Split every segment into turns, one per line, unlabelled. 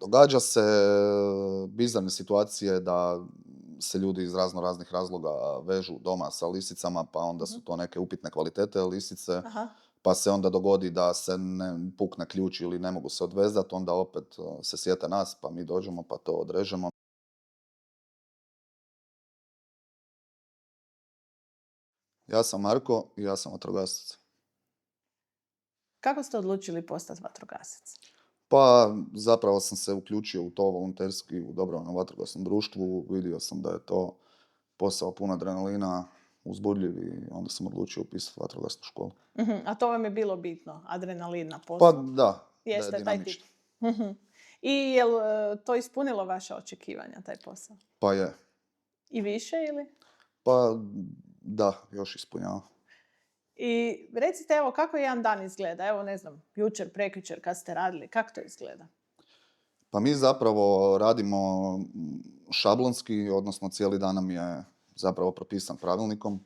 Događa se bizarne situacije da se ljudi iz raznih razloga vežu doma sa lisicama, pa onda
Mhm.
su to neke upitne kvalitete lisice,
Aha.
pa se onda dogodi da se ne pukne ključ ili ne mogu se odvezati, onda opet se sjete nas, pa mi dođemo pa to odrežemo. Ja sam Marko i ja sam vatrogasac.
Kako ste odlučili postati vatrogasac?
Pa zapravo sam se uključio u to volonterski u dobrovoljnom vatrogasnom društvu, vidio sam da je to posao pun adrenalina, uzbudljiv i onda sam odlučio upisati vatrogasnu školu.
Mhm. A to vam je bilo bitno, adrenalin na
Pa
poslu?
da je
Jeste taj tip.
dinamično.
Mhm. I jel to ispunilo vaša očekivanja, taj posao?
Pa je.
I više ili?
Pa da, još ispunjava.
I recite, evo, kako jedan dan izgleda? Evo, ne znam, jučer, prekjučer, kad ste radili, kako to izgleda?
Pa mi zapravo radimo šablonski, odnosno cijeli dan nam je zapravo propisan pravilnikom.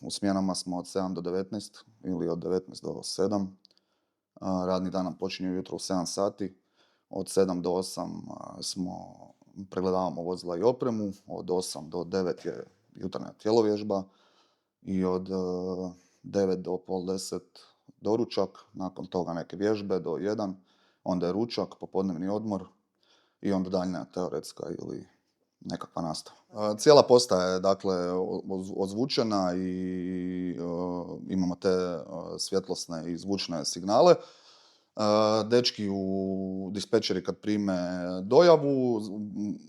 U smjenama smo od 7 do 19 ili od 19 do 7. Radni dan nam počinje ujutro u 7 sati. Od 7 do 8 pregledavamo vozila i opremu. Od 8 do 9 je jutarnja tjelovježba. I od 9 do pol 10 doručak. Nakon toga neke vježbe do 1. Onda je ručak, popodnevni odmor i onda daljnja teoretska ili nekakva nastava. Cijela postaja je dakle ozvučena i imamo te svjetlosne i zvučne signale. Dečki u dispečeri kad prime dojavu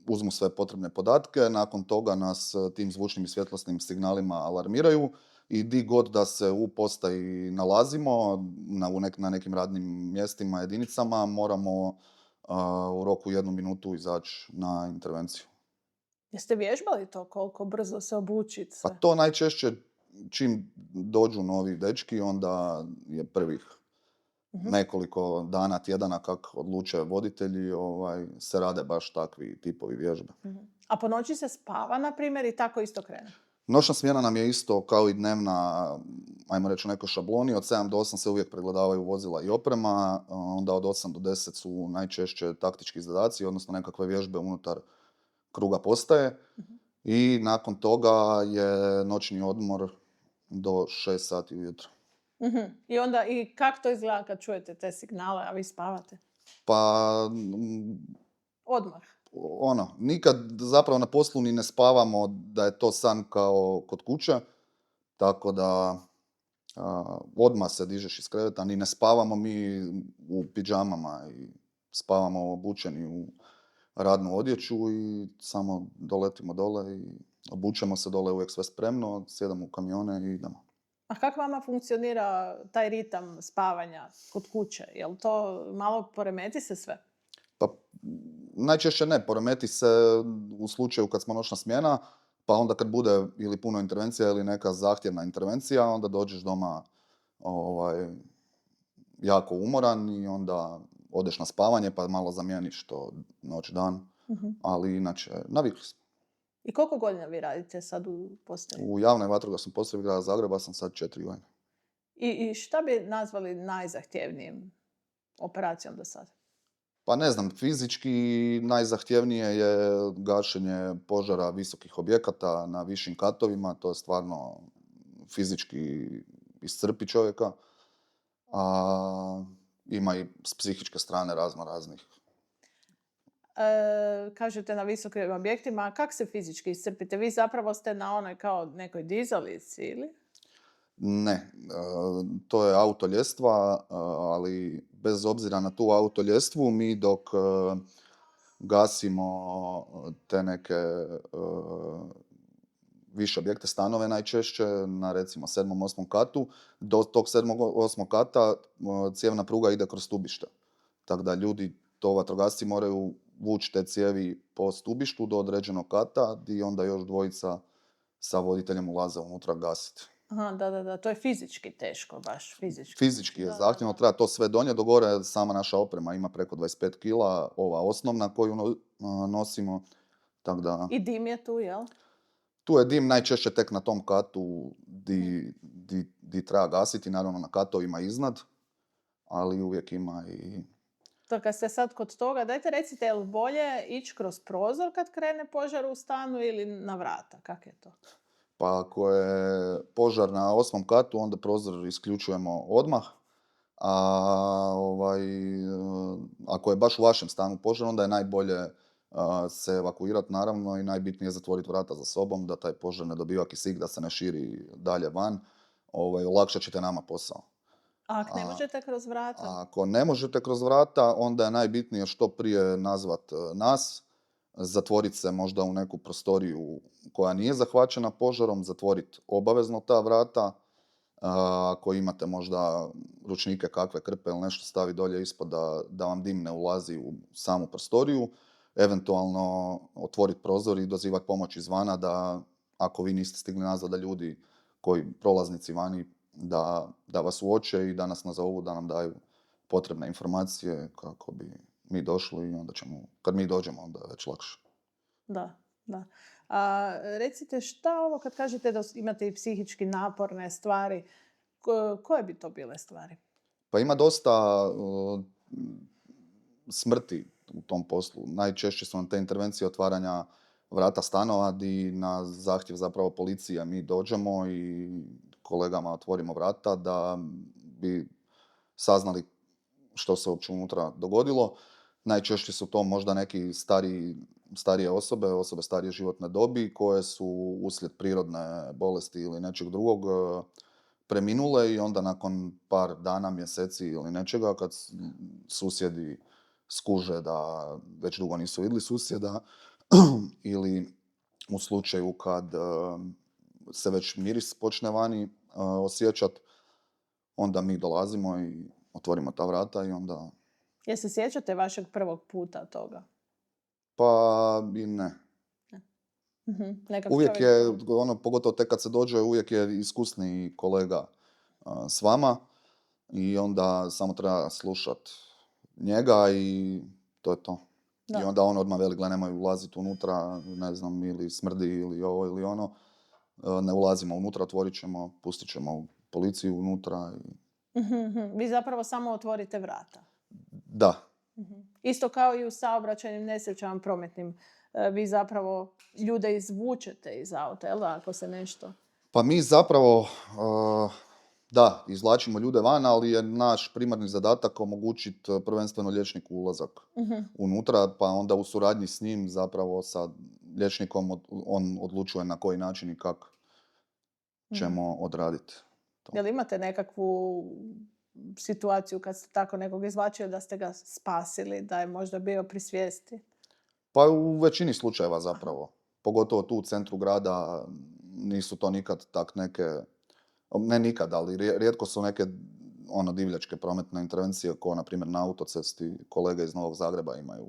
uzmu sve potrebne podatke, nakon toga nas tim zvučnim i svjetlosnim signalima alarmiraju i di god da se u postaji nalazimo, na nekim radnim mjestima, jedinicama, moramo u roku 1 minutu izaći na intervenciju.
Jeste vježbali to koliko brzo se obučit
Pa
sve?
to najčešće čim dođu novi dečki, onda je prvih
Mhm.
nekoliko dana, tjedana kak odluče voditelji, se rade baš takvi tipovi vježbe.
Mhm. A po noći se spava, na primjer, i tako isto krene?
Noćna smjena nam je isto kao i dnevna, ajmo reći u nekoj šabloni. Od 7 do 8 se uvijek pregledavaju vozila i oprema, onda od 8 do 10 su najčešće taktički zadaci, odnosno nekakve vježbe unutar kruga postaje.
Mhm.
I nakon toga je noćni odmor do 6 sati ujutro.
Mhm. I onda, i kako to izgleda kad čujete te signale, a vi spavate?
Pa
Odmah.
nikad zapravo na poslu ni ne spavamo da je to san kao kod kuće, tako da odmah se dižeš iz kreveta, ni ne spavamo mi u pidžamama i spavamo obučeni u radnu odjeću i samo doletimo dole i obučemo se dole, uvijek sve spremno, sjedamo u kamione i idemo.
A kako vama funkcionira taj ritam spavanja kod kuće? Jel to malo poremeti se sve?
Pa najčešće ne, poremeti se u slučaju kad smo noćna smjena, pa onda kad bude ili puno intervencija ili neka zahtjevna intervencija, onda dođeš doma jako umoran i onda odeš na spavanje pa malo zamijeniš to noć dan,
Mhm.
ali inače navikli smo.
I koliko godina vi radite sad u postaji?
U javnoj vatrogasnoj postrojbi grada Zagreba sam sad 4 godine.
I šta bi nazvali najzahtjevnijim operacijom do sad?
Pa ne znam, fizički najzahtjevnije je gašenje požara visokih objekata na višim katovima, to je stvarno fizički iscrpi čovjeka, a ima i s psihičke strane raznih.
Kažete na visokim objektima, a kako se fizički iscrpite? Vi zapravo ste na onoj kao nekoj dizalici ili?
Ne, to je autoljestva, ali bez obzira na tu autoljestvu, mi dok gasimo te neke više objekte, stanove najčešće, na recimo 7. 8. katu, do tog 7. 8. kata cijevna pruga ide kroz stubište. Tako da ljudi, to vatrogasci moraju vući te cijevi po stubištu do određenog kata, gdje onda još dvojica sa voditeljem ulaze unutra gasiti.
Aha, da, to je fizički teško, baš fizički.
Fizički je
Da.
zahtjevno, treba to sve donijeti do gore, sama naša oprema ima preko 25 kila, ova osnovna koju nosimo, tako da
I dim je tu, jel?
tu je dim najčešće tek na tom katu di treba gasiti, naravno na katovima iznad, ali uvijek ima i
To kad ste sad kod toga, dajte recite, je li bolje ići kroz prozor kad krene požar u stanu ili na vrata? Kak je to?
Pa ako je požar na 8. katu, onda prozor isključujemo odmah. A ako je baš u vašem stanu požar, onda je najbolje se evakuirati naravno i najbitnije je zatvoriti vrata za sobom, da taj požar ne dobiva kisik, da se ne širi dalje van. Olakšat ćete nama posao.
A ako ne
A,
možete kroz vrata?
a ako ne možete kroz vrata, onda je najbitnije što prije nazvat nas, zatvoriti se možda u neku prostoriju koja nije zahvaćena požarom, zatvoriti obavezno ta vrata. Ako imate možda ručnike kakve, krpe ili nešto, stavi dolje ispod da vam dim ne ulazi u samu prostoriju. Eventualno otvoriti prozor i dozivati pomoć izvana, da ako vi niste stigli nazvat, da ljudi koji prolaznici vani da vas uoče i da nas nazovu, da nam daju potrebne informacije kako bi mi došli i onda ćemo, kad mi dođemo, onda je već lakše.
Da, da. A recite, šta ovo kad kažete da imate i psihički naporne stvari, koje bi to bile stvari?
Pa ima dosta smrti u tom poslu. Najčešće su nam te intervencije otvaranja vrata stanova di na zahtjev zapravo policije mi dođemo i kolegama otvorimo vrata da bi saznali što se uopće unutra dogodilo. Najčešće su to možda neki starije osobe starije životne dobi koje su uslijed prirodne bolesti ili nečeg drugog preminule i onda nakon par dana, mjeseci ili nečega, kad susjedi skuže da već dugo nisu vidjeli susjeda ili u slučaju kad se već miris počne vani osjećat, onda mi dolazimo i otvorimo ta vrata i onda...
Jel se sjećate vašeg prvog puta toga?
Pa i ne.
Nekak
Uvijek
čovjek...
je, pogotovo tek kad se dođe, uvijek je iskusniji kolega s vama i onda samo treba slušat njega i to je to.
Da.
I onda on odmah veli, gle, nemoj ulaziti unutra, ne znam, ili smrdi ili ovo ili ono. Ne ulazimo unutra, otvorit ćemo, pustit ćemo policiju unutra.
Vi zapravo samo otvorite vrata.
Da.
Isto kao i u saobraćajnim nesrećama prometnim. Vi zapravo ljude izvučete iz auta, jel da, ako se nešto...
Pa mi zapravo, da, izvlačimo ljude van, ali je naš primarni zadatak omogućiti prvenstveno liječniku ulazak unutra, pa onda u suradnji s njim zapravo sa liječnikom on odlučuje na koji način i kako ćemo odraditi to.
Jel imate nekakvu situaciju kad ste tako nekog izvlačili da ste ga spasili, da je možda bio pri svijesti?
Pa u većini slučajeva zapravo. Pogotovo tu u centru grada nisu to nikad tak neke, ne nikad, ali rijetko su neke divljačke prometne intervencije, kao na primjer na autocesti. Kolege iz Novog Zagreba imaju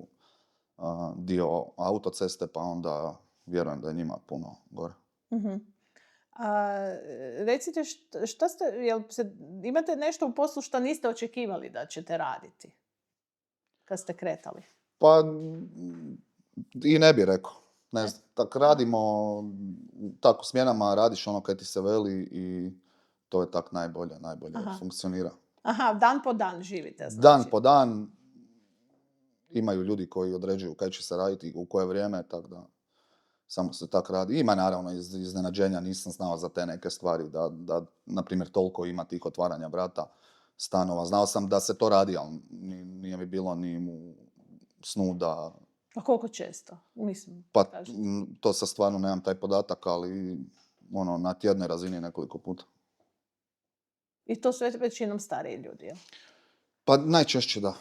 dio autoceste, pa onda vjerujem da je njima puno gore.
Recite, šta ste, imate nešto u poslu što niste očekivali da ćete raditi kad ste kretali?
Pa i ne bi rekao. Ne znam, tak radimo, tako smjenama radiš ono kaj ti se veli i to je tak najbolje funkcionira.
Aha, dan po dan živite, znači.
Dan po dan imaju ljudi koji određuju kaj će se raditi i u koje vrijeme, tako da samo se tak radi. Ima naravno iznenađenja, nisam znao za te neke stvari, da na primjer toliko ima tih otvaranja vrata stanova. Znao sam da se to radi, ali nije mi bilo ni u snu da...
A koliko često? Mislim,
pa to sad stvarno nemam taj podatak, ali na tjednoj razini nekoliko puta.
I to su većinom stariji ljudi, jel?
Pa najčešće da.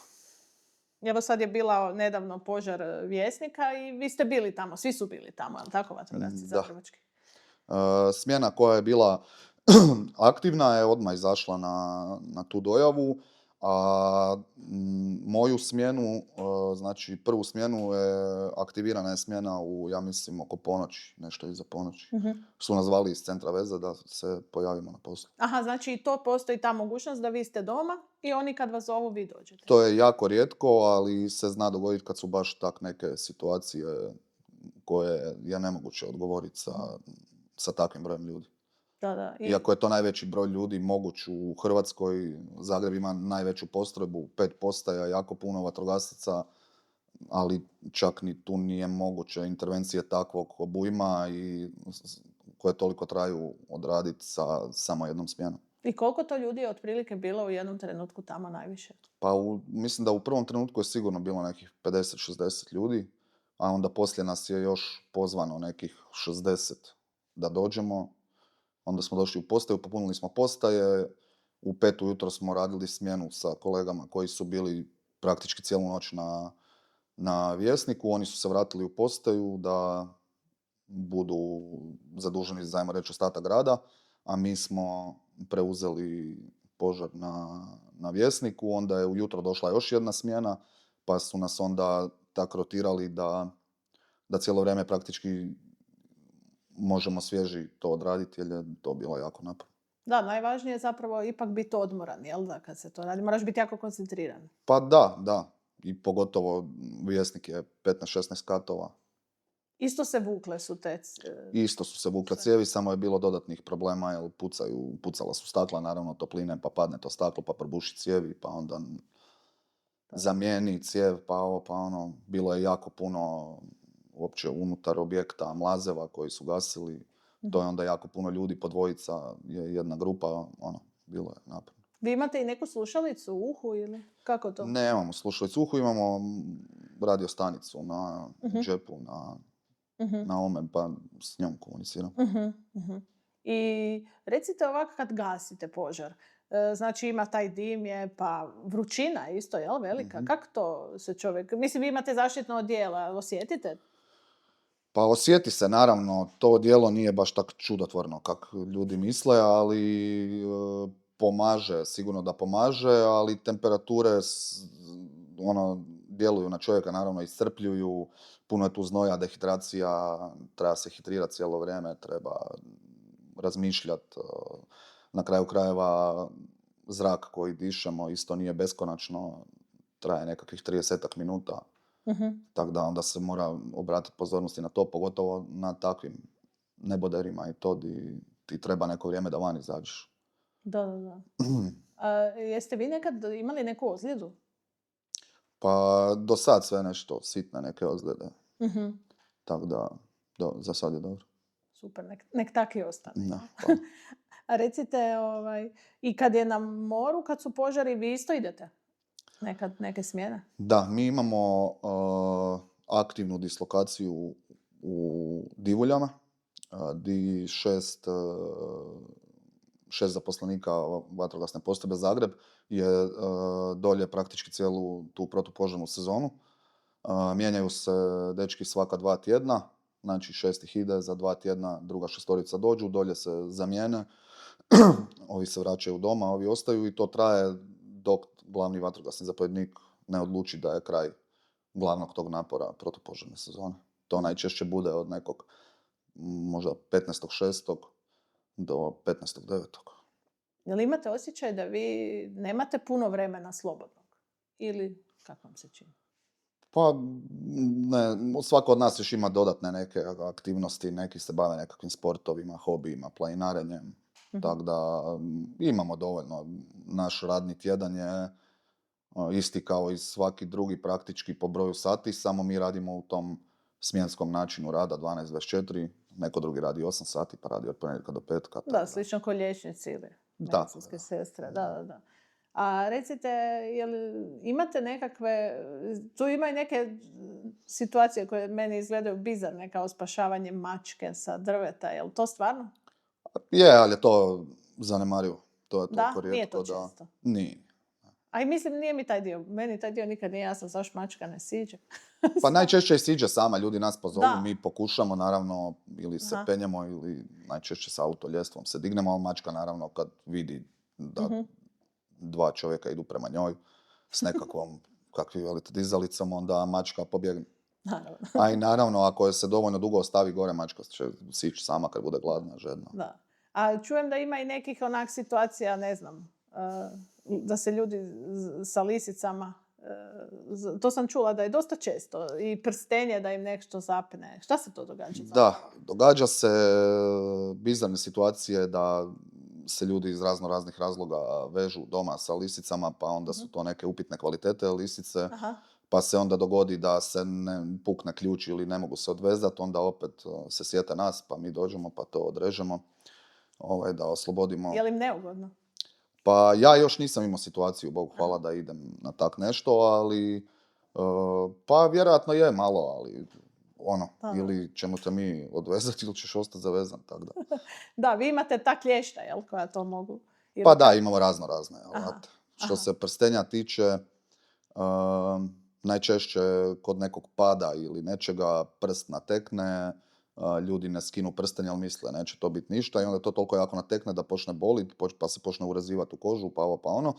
Evo sad je bila nedavno požar Vjesnika i vi ste bili tamo, svi su bili tamo, ali tako vatrogasci zagrebački?
Smjena koja je bila aktivna je odmah izašla na tu dojavu, a moju smjenu, znači prvu smjenu aktivirana je smjena ja mislim oko ponoći, nešto iza ponoći. Su nas zvali iz centra veze da se pojavimo na poslu.
Aha, znači i to postoji ta mogućnost da vi ste doma i oni kad vas zovu vi dođete?
To je jako rijetko, ali se zna dogoditi kad su baš tak neke situacije koje je nemoguće odgovoriti sa takvim brojem ljudi.
Da, da.
Iako je to najveći broj ljudi moguć u Hrvatskoj, Zagreb ima najveću postrojbu, 5 postaja, jako puno vatrogasaca, ali čak ni tu nije moguće intervencije takvog obujma i koje toliko traju odraditi sa samo jednom smjenom.
I koliko to ljudi je otprilike bilo u jednom trenutku tamo najviše?
Pa mislim da u prvom trenutku je sigurno bilo nekih 50-60 ljudi, a onda poslije nas je još pozvano nekih 60 da dođemo. Onda smo došli u postaju, popunili smo postaje, u 5 ujutro smo radili smjenu sa kolegama koji su bili praktički cijelu noć na Vjesniku. Oni su se vratili u postaju da budu zaduženi za, ajmo reći, ostatak grada, a mi smo preuzeli požar na Vjesniku. Onda je ujutro došla još jedna smjena, pa su nas onda tak rotirali da cijelo vrijeme praktički možemo svježi to odraditi, jer je to bilo jako naporno.
Da, najvažnije je zapravo ipak biti odmoran, jel da, kad se to radi. Moraš biti jako koncentriran.
Pa da. I pogotovo Vjesnik je 15-16 katova.
Isto se vukle su te...
Isto su se vukle cijevi, samo je bilo dodatnih problema, jer pucala su stakla, naravno topline, pa padne to staklo, pa probuši cijevi, pa onda zamijeni cijev, pa ovo, pa ono. Bilo je jako puno uopće unutar objekta mlazeva koji su gasili. To je onda jako puno ljudi, po dvojica je jedna grupa, bilo je naporno.
Vi imate i neku slušalicu u uhu ili kako to?
Nemamo slušalicu u uhu, imamo radiostanicu na džepu, na ome, pa s njom komuniciram.
I recite ovako kad gasite požar, znači ima taj dim je, pa vrućina je isto, jel, velika? Kako to se čovjek... Mislim, vi imate zaštitno odijelo, osjetite?
Pa osjeti se, naravno, to odijelo nije baš tako čudotvorno kako ljudi misle, ali pomaže, sigurno da pomaže, ali temperature djeluju na čovjeka, naravno iscrpljuju, puno je tu znoja, dehidracija, treba se hidrirati cijelo vrijeme, treba razmišljati. Na kraju krajeva zrak koji dišemo isto nije beskonačno, traje nekakvih 30 minuta. Tako da onda se mora obratiti pozornosti na to, pogotovo na takvim neboderima i to di ti treba neko vrijeme da van izađeš.
Da. Jeste vi nekad imali neku ozljedu?
Pa do sad sve nešto sitne neke ozljede. Tako da, za sad je dobro.
Super, nek tak i ostane.
Da,
A recite, i kad je na moru, kad su požari, vi isto idete? Neke smjene? Da,
mi imamo aktivnu dislokaciju u Divuljama, di šest zaposlenika vatrogasne postrojbe Zagreb je dolje praktički cijelu tu protupožarnu sezonu. Mijenjaju se dečki svaka 2 tjedna, znači 6 ih ide, za 2 tjedna druga 6 dođu, dolje se zamijene, ovi se vraćaju doma, ovi ostaju i to traje dok glavni vatrogasni zapovjednik ne odluči da je kraj glavnog tog napora protupožarne sezone. To najčešće bude od nekog možda 15.6. do 15.9.
Jel imate osjećaj da vi nemate puno vremena slobodnog? Ili kako vam se čini?
Pa ne, svako od nas još ima dodatne neke aktivnosti, neki se bave nekakvim sportovima, hobijima, planinarenjem. Tako da imamo dovoljno. Naš radni tjedan je isti kao i svaki drugi praktički po broju sati, samo mi radimo u tom smjenskom načinu rada 12-24, neko drugi radi 8 sati pa radi od ponedjeljka do petka.
Da, slično kao liječnici ili medicinske sestre. Da. A recite, imate nekakve, tu ima i neke situacije koje meni izgledaju bizarne, kao spašavanje mačke sa drveta, je li to stvarno?
Je, ali je to zanemarivo. To je toliko rijetko.
Da, nije to često.
Nije.
A i mislim, nije mi taj dio. Meni taj dio nikad nije jasno zašto mačka ne siđe.
Pa najčešće siđe sama, ljudi nas pozovu, mi pokušamo naravno ili se penjemo ili najčešće sa autoljestvom se dignemo, ali mačka naravno kad vidi da 2 čovjeka idu prema njoj s nekakvom, kakvi velite, dizalicom, onda mačka pobjegne.
Naravno.
A i naravno, ako je se dovoljno dugo ostavi gore, mačka će sići sama kad bude gladna, žedna.
Da. A čujem da ima i nekih onak situacija, ne znam, da se ljudi sa lisicama To sam čula da je dosta često. I prstenje da im nešto zapne. Šta se to događa?
Da, događa se bizarne situacije da se ljudi iz raznih razloga vežu doma sa lisicama, pa onda su to neke upitne kvalitete lisice,
Aha.
pa se onda dogodi da se ne pukne ključ ili ne mogu se odvezati, onda opet se sjete nas, pa mi dođemo, pa to odrežemo, da oslobodimo.
Je li im neugodno?
Pa ja još nisam imao situaciju, Bogu hvala, da idem na tak nešto, ali pa vjerojatno je malo, ali ili ćemo te mi odvezati ili ćeš ostati zavezan, tako da.
Da, vi imate ta klješta, jel, koja to mogu?
Pa da, imamo razne alate. Što se prstenja tiče, najčešće kod nekog pada ili nečega prst natekne, ljudi ne skinu prsten jer misle neće to biti ništa i onda to toliko jako natekne da počne boliti, pa se počne urezivati u kožu, pa ovo pa ono.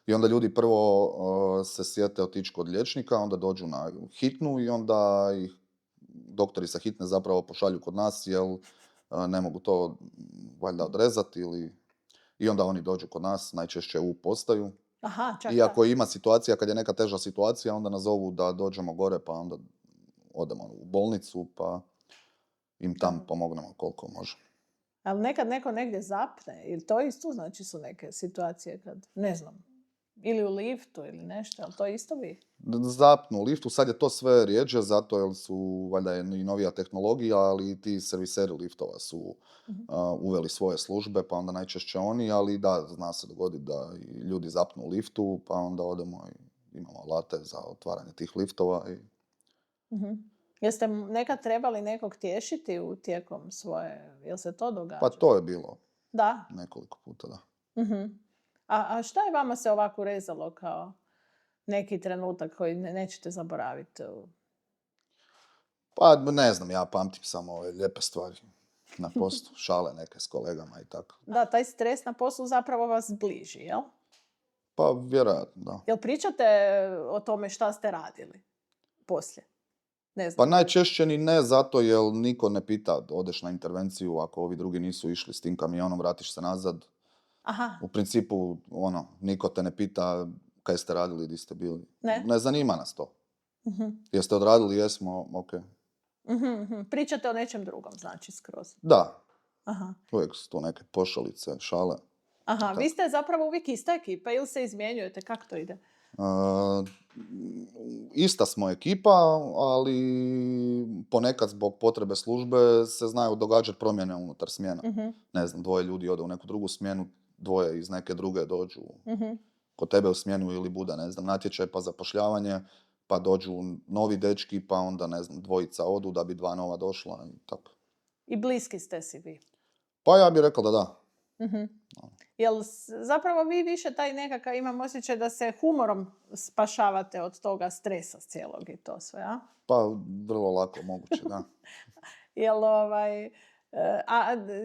I onda ljudi prvo se sjete otići kod liječnika, onda dođu na hitnu i onda ih doktori sa hitne zapravo pošalju kod nas jer ne mogu to valjda odrezati i onda oni dođu kod nas, najčešće u postaju.
Aha, čak
iako ima situacija, kad je neka teža situacija, onda nas zovu da dođemo gore, pa onda odemo u bolnicu, pa im tam pomognemo koliko može.
Ali nekad neko negdje zapne, ili to isto znači su neke situacije kad, ne znam, ili u liftu ili nešto, ali to isto vi?
Zapnu u liftu, sad je to sve rijeđe, zato jer su valjda i novija tehnologija, ali i ti serviseri liftova su uveli svoje službe, pa onda najčešće oni, ali da, zna se dogoditi da i ljudi zapnu u liftu, pa onda odemo i imamo alate za otvaranje tih liftova.
Jeste nekad trebali nekog tješiti tijekom svoje, jel se to događa?
Pa to je bilo.
Da.
Nekoliko puta, da.
A šta je vama se ovako rezalo kao neki trenutak koji nećete zaboraviti?
Pa ne znam, ja pamtim samo ove lijepe stvari na poslu, šale neke s kolegama i tako.
Da, taj stres na poslu zapravo vas bliži, jel?
Pa vjerojatno, da.
Jel pričate o tome šta ste radili poslije? Ne znam.
Pa najčešće ni ne, zato jer niko ne pita, odeš na intervenciju, ako ovi drugi nisu išli s tim kamionom, vratiš se nazad.
Aha.
U principu, niko te ne pita kaj ste radili, di ste bili.
Ne
zanima nas to. Jeste odradili, jesmo, ok.
Pričate o nečem drugom, znači, skroz.
Da.
Aha.
Uvijek su to neke pošalice, šale.
Aha, vi ste zapravo uvijek ista ekipa ili se izmjenjujete? Kako to ide?
Ista smo ekipa, ali ponekad zbog potrebe službe se znaju događati promjene unutar smjena. Ne znam, 2 ljudi ode u neku drugu smjenu, 2 iz neke druge dođu kod tebe u smjenu ili bude, ne znam, natječaj pa zapošljavanje, pa dođu novi dečki, pa onda, ne znam, 2 odu da bi 2 nova došla i tako.
I bliski ste si vi?
Pa ja bih rekao da da.
Jel zapravo vi više taj nekakav, imam osjećaj da se humorom spašavate od toga stresa cijelog i to sve, a?
Pa vrlo lako moguće, da.
Jel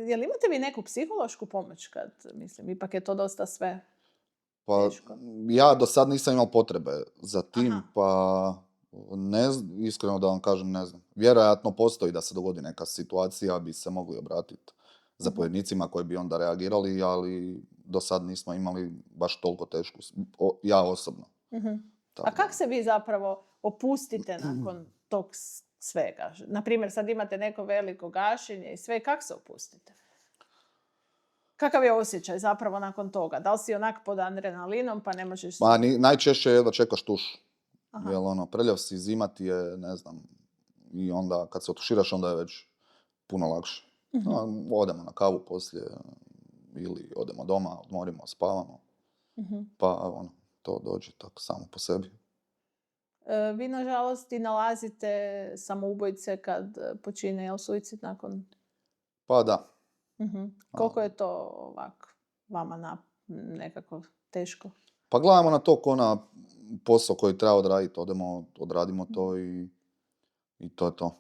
jel imate vi neku psihološku pomoć kad, mislim, ipak je to dosta sve teško?
Pa ja do sad nisam imao potrebe za tim, pa iskreno da vam kažem, ne znam. Vjerojatno postoji da se dogodi neka situacija, bi se mogli obratiti zapovjednicima koji bi onda reagirali, ali do sad nismo imali baš toliko tešku, ja osobno.
A kako se vi zapravo opustite nakon tog svega? Naprimjer, sad imate neko veliko gašenje i sve, kako se opustite? Kakav je osjećaj zapravo nakon toga? Da li si onak pod adrenalinom pa ne možeš...
Ma, najčešće je da čekaš tuš. Jer prljav si, zima ti je, ne znam, i onda kad se otuširaš onda je već puno lakše. Odemo na kavu poslije ili odemo doma, odmorimo, spavamo. Pa to dođe tako samo po sebi.
Vi, nažalost, i nalazite samoubojice kad počine suicid nakon...
Pa da.
Koliko je to ovako vama nekako teško?
Pa gledamo na to ko na posao koji treba odraditi. Odradimo to i to je to.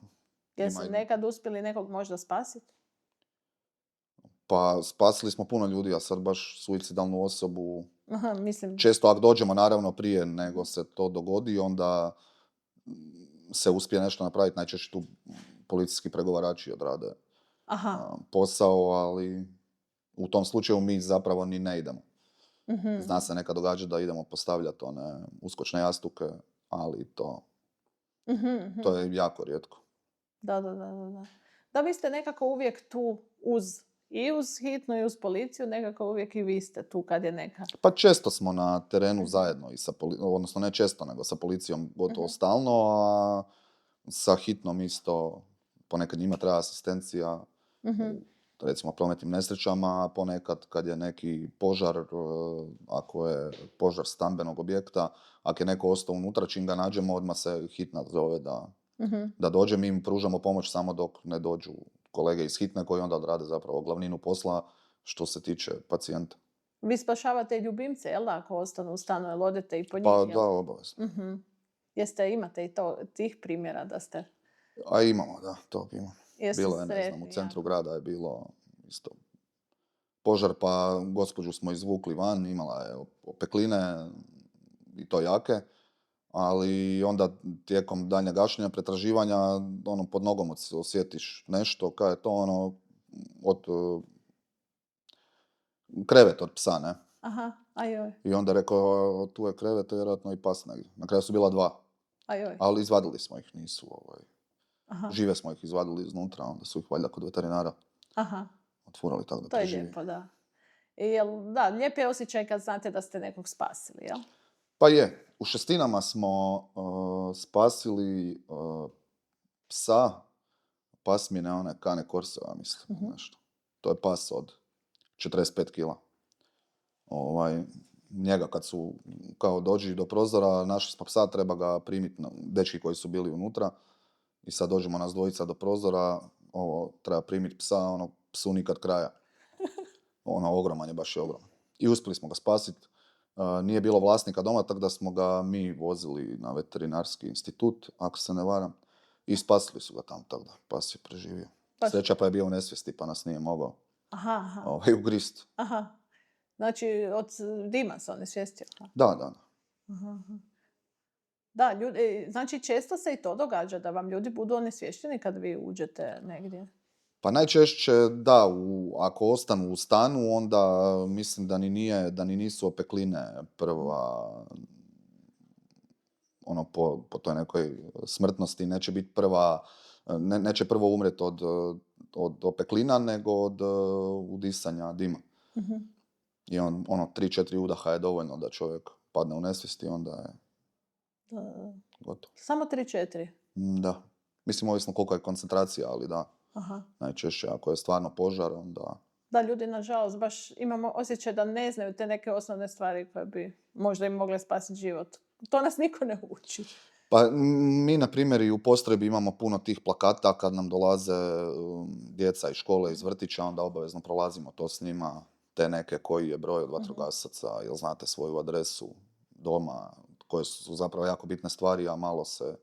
Jeste nekad uspjeli nekog možda spasiti?
Pa spasili smo puno ljudi, a sad baš suicidalnu osobu.
Mislim...
Često ako dođemo naravno prije nego se to dogodi, onda se uspije nešto napraviti. Najčešće tu policijski pregovarači odrade posao, ali u tom slučaju mi zapravo ni ne idemo.
Mhm.
Zna se nekad događa da idemo postavljati one uskočne jastuke, ali
Mhm, mhm.
to je jako rijetko.
Da, da, da, da, da. Da, vi ste nekako uvijek tu i uz hitnu i uz policiju, nekako uvijek i vi ste tu kad je neka.
Pa često smo na terenu
Mhm.
zajedno i sa odnosno ne često, nego sa policijom gotovo
Mhm.
stalno, a sa hitnom isto ponekad njima treba asistencija
Mhm.
u recimo prometnim nesrećama, a ponekad kad je neki požar, ako je požar stambenog objekta, ako je neko ostao unutra, čim ga nađemo, odmah se hitna zove
Mhm.
da dođe. Mi im pružamo pomoć samo dok ne dođu kolege iz hitne koji onda odrade zapravo glavninu posla što se tiče pacijenta.
Vi spašavate i ljubimce, jel da, ako ostanu u stanu, jel odete i po njih,
Pa
jel?
da, obavezno.
Mhm. Imate i tih primjera da ste,
A imamo, da, tog ima.
jeste
Bilo je, ne znam, u
sretni
centru
jako.
grada je bilo isto požar, pa gospođu smo izvukli van, imala je opekline i to jake, ali onda tijekom daljnjeg gašenja, pretraživanja, ono, pod nogom osjetiš nešto, kaj je to, ono, od krevet od psa, ne?
Aha, ajoj,
I onda je rekao, tu je krevet, to je vjerojatno i pas negdje. Na kraju su bila dva,
ajoj,
ali izvadili smo ih, nisu,
aha,
žive smo ih izvadili iznutra, onda su ih valjda kod veterinara
aha.
otvorili tako da
To je
preživi.
lijepo, da. Da, lijep je osjećaj kad znate da ste nekog spasili, jel?
Pa je, u Šestinama smo spasili psa pasmine, one Cane Corsova, mislim,
Mhm.
nešto. To je pas od 45 kila. Njega kad su kao dođi do prozora, našli smo psa, treba ga primiti, dečki koji su bili unutra. I sad dođemo nas dvojica do prozora, treba primiti psa, psu nikad kraja. Ogroman je, baš je ogroman. I uspjeli smo ga spasiti. Nije bilo vlasnika doma, tako da smo ga mi vozili na veterinarski institut, ako se ne varam. I spasili su ga tamo, tako da pas je preživio.
Baš-
Sreća pa je bio u nesvijesti, pa nas nije mogao
Aha, aha,
ugrist.
aha. Znači, od dima se on osvijestio.
Da, da.
Aha, aha. Da, znači često se i to događa, da vam ljudi budu onesvješteni kad vi uđete negdje.
Pa najčešće da, ako ostanu u stanu, onda mislim da ni nisu opekline prva, po toj nekoj smrtnosti neće biti prva, neće prvo umret od opeklina, nego od udisanja dima.
Mhm.
I 3-4 udaha je dovoljno da čovjek padne u nesvijest i onda je
Da, da.
gotovo.
Samo 3-4.
Da. Mislim, ovisno koliko je koncentracija, ali da.
Aha.
Najčešće ako je stvarno požar, onda...
Da, ljudi, nažalost, baš imamo osjećaj da ne znaju te neke osnovne stvari koje bi možda im mogle spasiti život. To nas niko ne uči.
Pa mi, na primjer, i u postrojbi imamo puno tih plakata kad nam dolaze djeca iz škole, iz vrtića, onda obavezno prolazimo to s njima, te neke koji je broj od vatrogasaca, jel znate svoju adresu doma, koje su zapravo jako bitne stvari, a malo se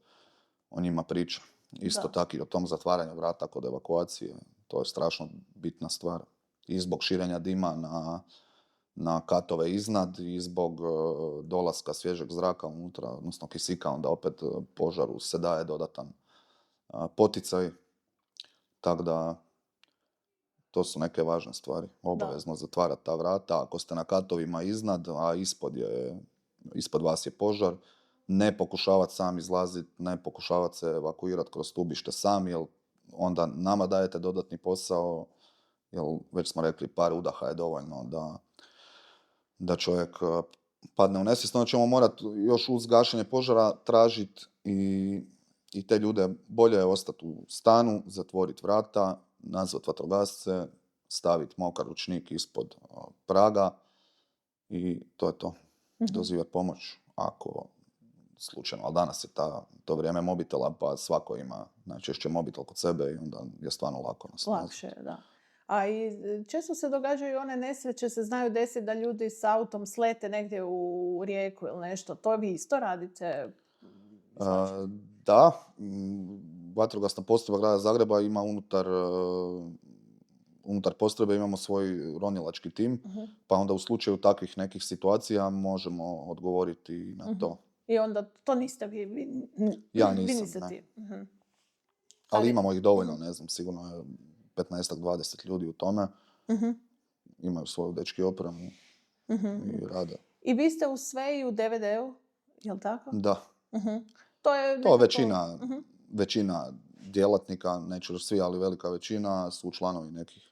o njima priča. Isto
Da.
tako i o tom zatvaranju vrata kod evakuacije, to je strašno bitna stvar. I zbog širenja dima na katove iznad i zbog dolaska svježeg zraka unutra, odnosno kisika, onda opet požaru se daje dodatan poticaj. Tako da, to su neke važne stvari. Obavezno zatvarati ta vrata. Ako ste na katovima iznad, a ispod vas je požar, ne pokušavati sam izlaziti, ne pokušavati se evakuirati kroz stubište sam, jer onda nama dajete dodatni posao, jer već smo rekli par udaha je dovoljno da čovjek padne u nesvijest. Onda ćemo morati još uz gašenje požara tražiti i te ljude. Bolje je ostati u stanu, zatvoriti vrata, nazvati vatrogasce, staviti mokar ručnik ispod praga i to je to. Dozivati pomoć ako slučajno, ali danas je to vrijeme mobitela, pa svako ima najčešće mobitel kod sebe i onda je stvarno lako nas nazvati.
Lakše je, da. A i često se događaju one nesreće, se znaju desiti da ljudi s autom slete negdje u rijeku ili nešto. To vi isto radite?
Da, vatrogasna postrojba grada Zagreba ima unutar postrojbe imamo svoj ronilački tim, pa onda u slučaju takvih nekih situacija možemo odgovoriti na to.
I onda to niste vi
Ja
vi
nisam,
niste
ne.
ti.
Ali imamo ih dovoljno, ne znam, sigurno je 15-20 ljudi u tome. Imaju svoju dečki opremu. i rade.
I vi ste u sve i u DVD-u, jel tako?
Da.
To je
To
nekako...
većina djelatnika, neću reći svi, ali velika većina su članovi nekih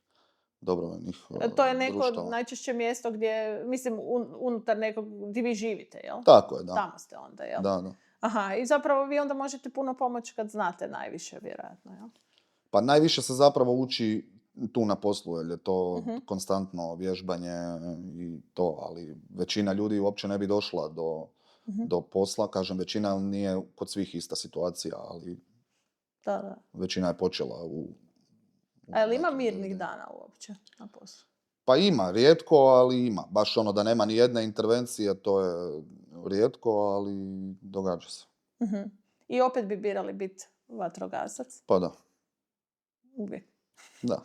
dobrovoljnih
To je neko
društava.
najčešće mjesto gdje, mislim, unutar nekog gdje vi živite, jel?
Tako je, da.
Tamo ste onda, jel?
Da.
Aha, i zapravo vi onda možete puno pomoći kad znate najviše, vjerojatno, jel?
Pa najviše se zapravo uči tu na poslu, jer je to konstantno vježbanje i to, ali većina ljudi uopće ne bi došla do posla. Kažem, većina nije kod svih ista situacija, ali
Da.
većina je počela u
A je li ima
nekim
mirnih
ljudima.
dana uopće na poslu?
Pa ima, rijetko, ali ima. Baš ono da nema ni jedne intervencije, to je rijetko, ali događa se.
I opet bi birali biti vatrogasac?
Pa da.
Uvijek.
Da.